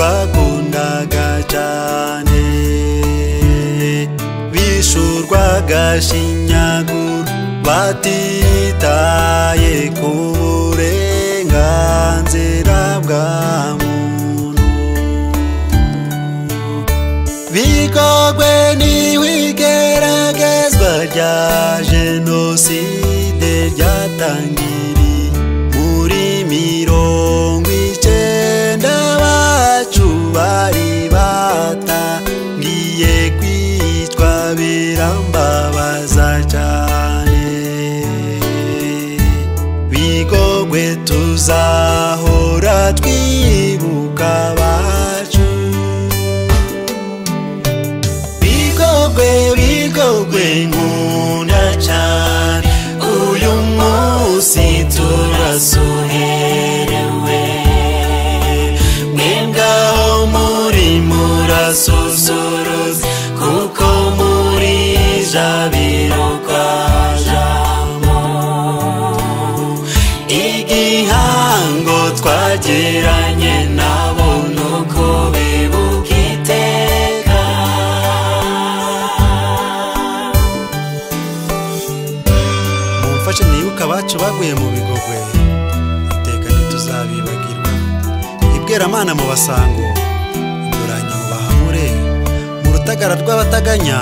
twakundaga cyane bishurwaga shinyaguro batitaye ku burenganzira bwa muntu Bigogwe n'igeragezwa rya jenoside ryatangiriye muri 90 bacu bari batangiye kwicwa birambabaza cyane Bigogwe tuzahora twibuka bacu Bigogwe nkunda cyane uyu munsi turasuherewe mwengaho muri murasusuruza kuko muri jabiro kwajamo igihango twagiranye nabo nuko bibuka iteka mumfashe nibuka abacu baguye mu Bigogwe iteka ntituzabibagirwa ibweramana mu Basango induranye mu Bahamure mu Rutagara rw'abataganya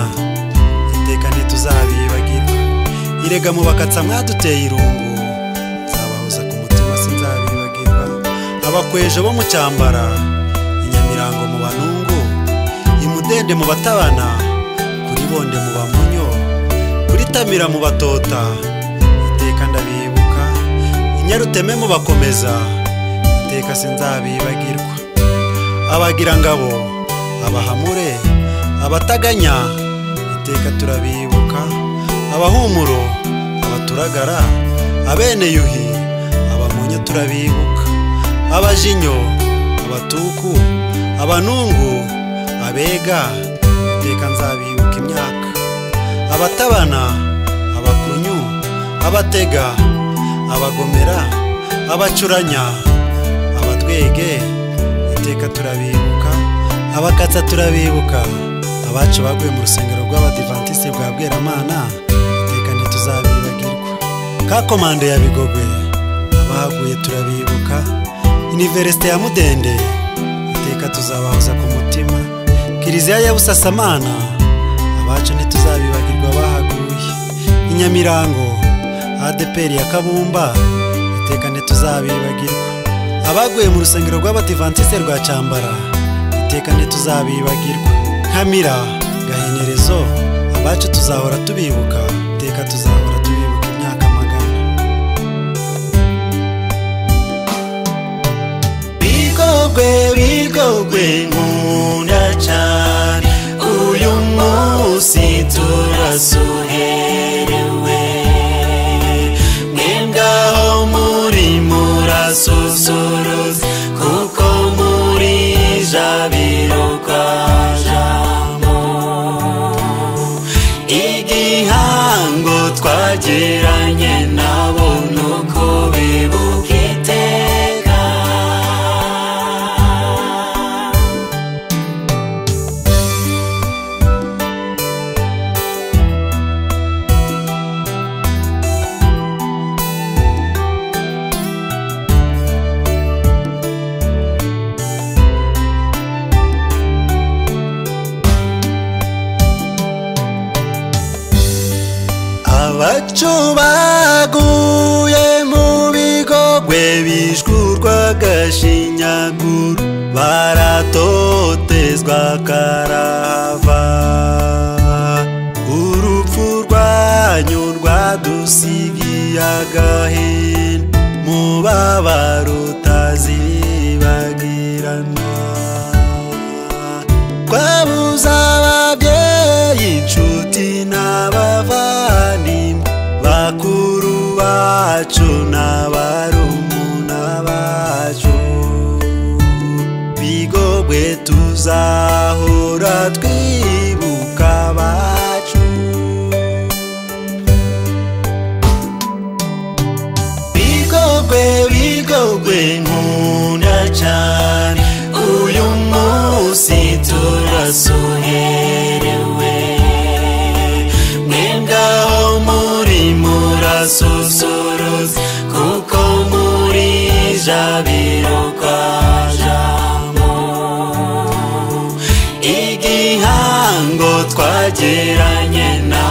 iteka ntituzabibagirwa irega mu Bakatsa mwaduteye irungu zabahoza ku mutima sinzabibagirwa abakweje bo mu Cyambara inyamirango mu Banungu imudende mu Batabana kuri Bonde mu Bamunyo kuri Tamira mu Batota iteka ndabibuka inyaruteme mu Bakomeza iteka sinzabibagirwa abagirangabo abahamure abataganya iteka turabibuka abahumuro abaturagara abene yuhi abamunyo turabibuka abajinyo abatuku abanungu abega iteka nzabibuka imyaka abatabana abakunyu abatega abagomera abacuranya abatwege iteka turabibuka abakatsa turabibuka abacu baguye mu rusengero rw'Abadiventiste bwa Bweramana iteka ntituzabibagirwa ka komande ya Bigogwe abaguye turabibuka Universite ya Mudende iteka tuzabahoza ku mutima Kiliziya ya Busasamana abacu ntituzabibagirwa bahaguye Inyamirango ADPR ya Kabumba iteka ntituzabibagirwa abaguye mu rusengero rw'Abadiventiste rwa Cyambara iteka ntituzabibagirwa Kamira Gahenerezo abacu tuzahora tubibuka iteka tuzahora tubibuka imyaka magana Bigogwe nkunda cyane uyu munsi turasuherewe mwengaho muri murasusuruza kuko muri jabiro kwajamo igihango twagiranye nabo nuko bibuka iteka abacu baguye mu Bigogwe bishurwaga shinyaguro baratotezwa karahava urupfu rwanyu rwadusigiye agahinda mubabaro utazibagirana twabuze ababyeyi inshuti n'abavandimwe bakuru bacu n'abarumuna bacu Bigogwe tuzahora twibuka bacu Bigogwe nkunda cyane uyu turasuherewe mwebwaho muri murasusuruza kuko muri jabiro kwa jambo igihango twagiranye na